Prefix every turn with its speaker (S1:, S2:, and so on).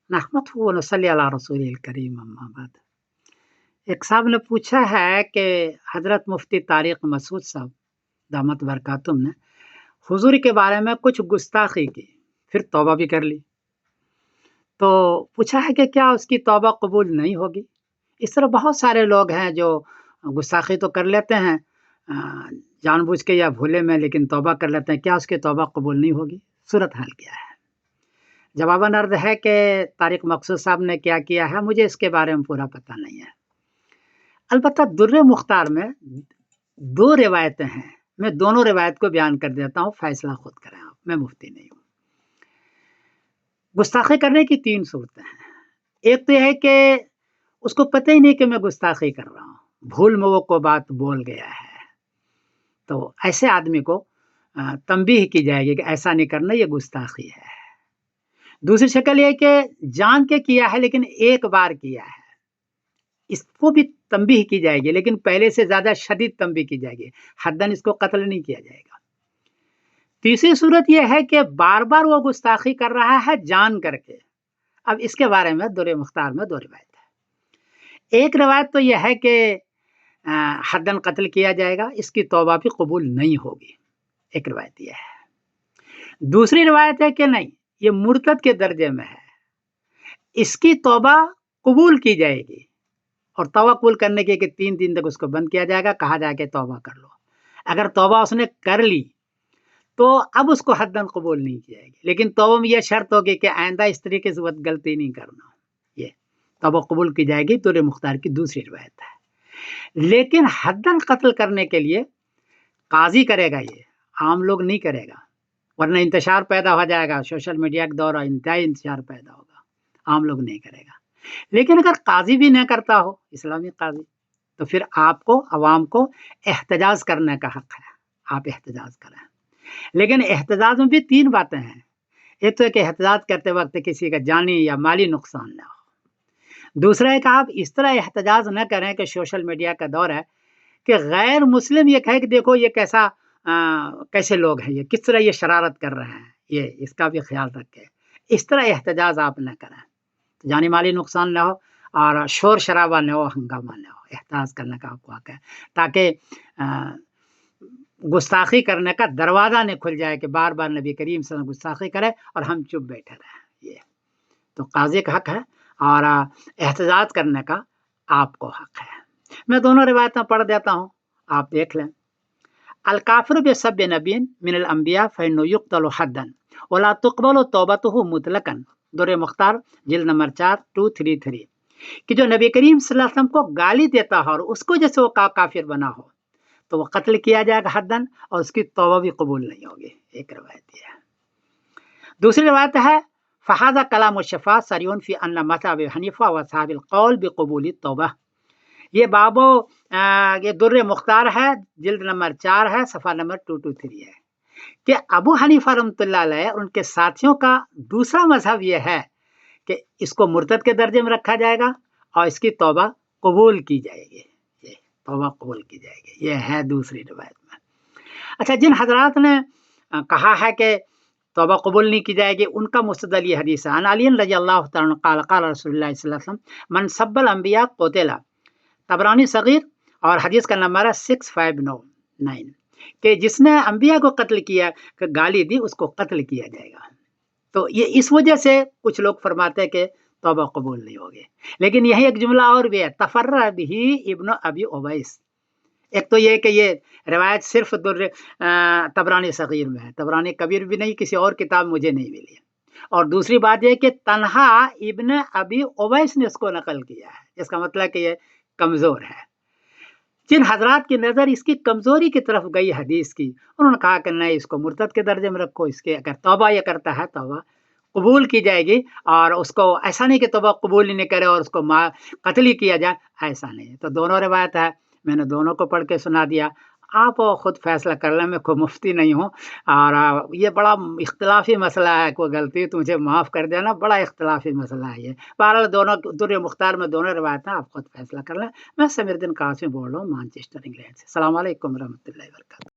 S1: नहमदुहु व नसल्ली अला रसूलिल करीम अम्मा बाद। एक साहब ने पूछा है कि हज़रत मुफ्ती तारिक मसूद साहब दामत बरकातुम ने हुजूर के बारे में कुछ गुस्ताखी की, फिर तौबा भी कर ली, तो पूछा है कि क्या उसकी तौबा कबूल नहीं होगी? इस तरह बहुत सारे लोग हैं जो गुस्ताखी तो कर लेते हैं जानबूझ के या भूले में, लेकिन तौबा कर लेते हैं, क्या उसकी तौबा कबूल नहीं होगी? सूरत हाल क्या है? जवाबन अर्ज़ है कि तारिक मकसूद साहब ने क्या किया है, मुझे इसके बारे में पूरा पता नहीं है। अलबत्ता दुर्र मुख्तार में 2 रिवायतें हैं, मैं दोनों रिवायत को बयान कर देता हूँ, फैसला खुद करें आप, मैं मुफ्ती नहीं हूँ। गुस्ताखी करने की 3 सूरतें हैं। एक तो यह है कि उसको पता ही नहीं कि मैं गुस्ताखी कर रहा हूँ, भूल में वो कोई बात बोल गया है, तो ऐसे आदमी को तंबीह की जाएगी कि ऐसा नहीं करना, ये गुस्ताखी है। दूसरी शक्ल ये कि जान के किया है लेकिन एक बार किया है, इसको भी तंबीह की जाएगी, लेकिन पहले से ज़्यादा शदीद तंबीह की जाएगी, हद्दन इसको कत्ल नहीं किया जाएगा। तीसरी सूरत यह है कि बार-बार वो गुस्ताखी कर रहा है जान करके। अब इसके बारे में दुर्र मुख्तार में 2 रिवायत है। एक रिवायत तो यह है कि हद्दन कत्ल किया जाएगा, इसकी तौबा भी कबूल नहीं होगी, एक रिवायत यह है। दूसरी रिवायत है कि नहीं, ये मुर्तद के दर्जे में है, इसकी तौबा कबूल की जाएगी और तौबा कबूल करने के 3 दिन तक उसको बंद किया जाएगा, कहा जाएगा तौबा कर लो। अगर तौबा उसने कर ली तो अब उसको हद्दन कबूल नहीं की जाएगी, लेकिन तौबा में यह शर्त होगी कि आइंदा इस तरीके से गलती नहीं करना, ये तौबा कबूल की जाएगी। दुर्र मुख्तार की दूसरी रिवायत है। लेकिन हद्दन कत्ल करने के लिए काजी करेगा, ये आम लोग नहीं करेगा, वरना इंतशार पैदा हो जाएगा, सोशल मीडिया के दौर इंतहाई इंतशार पैदा होगा, आम लोग नहीं करेगा। लेकिन अगर काजी भी नहीं करता हो, इस्लामी काजी, तो फिर आपको अवाम को एहतजाज करने का हक है, आप एहतजाज करें। लेकिन एहतजाज में भी 3 बातें हैं। एक तो है कि एहतजाज करते वक्त किसी का जानी या माली नुकसान ना हो। दूसरा है कि आप इस तरह एहतजाज न करें कि सोशल मीडिया का दौर है कि गैर मुस्लिम ये कहे कि देखो ये कैसे लोग हैं, ये किस तरह ये शरारत कर रहे हैं, ये इसका भी ख्याल रखें। इस तरह एहतजाज आप न करें, तो जानी माली नुकसान ना हो और शोर शराबा न हो, हंगामा न हो, एहतजाज करने का आपको हक है, ताकि गुस्ताखी करने का दरवाज़ा नहीं खुल जाए कि बार बार नबी करीम सल्लल्लाहु अलैहि वसल्लम गुस्ताखी करे और हम चुप बैठे रहें। ये तो काजी का हक है और एहतजाज करने का आपको हक है। मैं दोनों रिवायतें पढ़ देता हूँ, आप देख लें। अल काफिर बिसब्बि नबिय्यिन मिनल अंबिया फइन्नहु युक़्तलु हद्दन वला तुक़बलु तौबतुहु मुतलक़न। दुर्र मुख्तार जिल्द नंबर 4 233 कि जो नबी करीम सल्लल्लाहु अलैहि वसल्लम को गाली देता हो और उसको जैसे वो काफिर बना हो तो वो कत्ल किया जाएगा हद्दन और उसकी तौबा भी कबूल नहीं होगी, एक रिवायत ये है। दूसरी रिवायत है फ़हाज़ा कलाम शफ़ा सरीउन फ़ी अन्न मज़हब हनीफ़ा व असहाबिल क़ौल बिक़बूली तौबा। ये बाबो ये दुर्र मुख्तार है, जिल्द नंबर 4 है, सफ़ा नंबर 223 है कि अबू हनीफा रहमतुल्लाह अलैह और उनके साथियों का दूसरा मजहब ये है कि इसको मुर्तद के दर्जे में रखा जाएगा और इसकी तौबा कबूल की जाएगी, ये तौबा कबूल की जाएगी, ये है दूसरी रिवायत में। अच्छा, जिन हजरात ने कहा है कि तौबा कबूल नहीं की जाएगी, उनका मुस्तदल ये हदीस है। अन अली रज़ियल्लाहु तआला अन्हु क़ाल क़ाल रसूलुल्लाह सल्लल्लाहु अलैहि वसल्लम मन सब्बल अंबिया क़ुतिला। तबरानी सगीर और हदीस का नंबर है 6599 कि जिसने अंबिया को कत्ल किया, गाली दी, उसको कत्ल किया जाएगा। तो ये इस वजह से कुछ लोग फरमाते हैं कि तौबा कबूल नहीं होगी। लेकिन यही एक जुमला और भी है, तफर्रा बिही इब्न अबी उवैस। एक तो ये कि ये रिवायत सिर्फ तबरानी सगीर में है, तबरानी कबीर भी नहीं, किसी और किताब मुझे नहीं मिली है। और दूसरी बात यह कि तन्हा इब्न अबी उवैस ने इसको नकल किया है, इसका मतलब कि ये कमज़ोर है। जिन हजरात की नज़र इसकी कमज़ोरी की तरफ गई हदीस की, उन्होंने कहा कि नहीं, इसको मुर्तद के दर्जे में रखो, इसके अगर तौबा ये करता है तौबा कबूल की जाएगी और उसको ऐसा नहीं कि तौबा कबूल ही नहीं करे और उसको कत्ल ही किया जाए, ऐसा नहीं। तो दोनों रिवायत है, मैंने दोनों को पढ़ के सुना दिया, आप खुद फैसला कर लें, मैं कोई मुफ्ती नहीं हूँ और ये बड़ा इख्तिलाफी मसला है, कोई गलती तो मुझे माफ़ कर देना, बड़ा इख्तिलाफी मसला है ये। बहरहाल दोनों दुर्र मुख्तार में दोनों रिवायतें, आप खुद फैसला कर लें। मैं समीरुद्दीन कासिम बोल रहा हूँ, मैनचेस्टर इंग्लैंड से। अस्सलाम वालेकुम रहमतुल्लाहि व बरकातहू।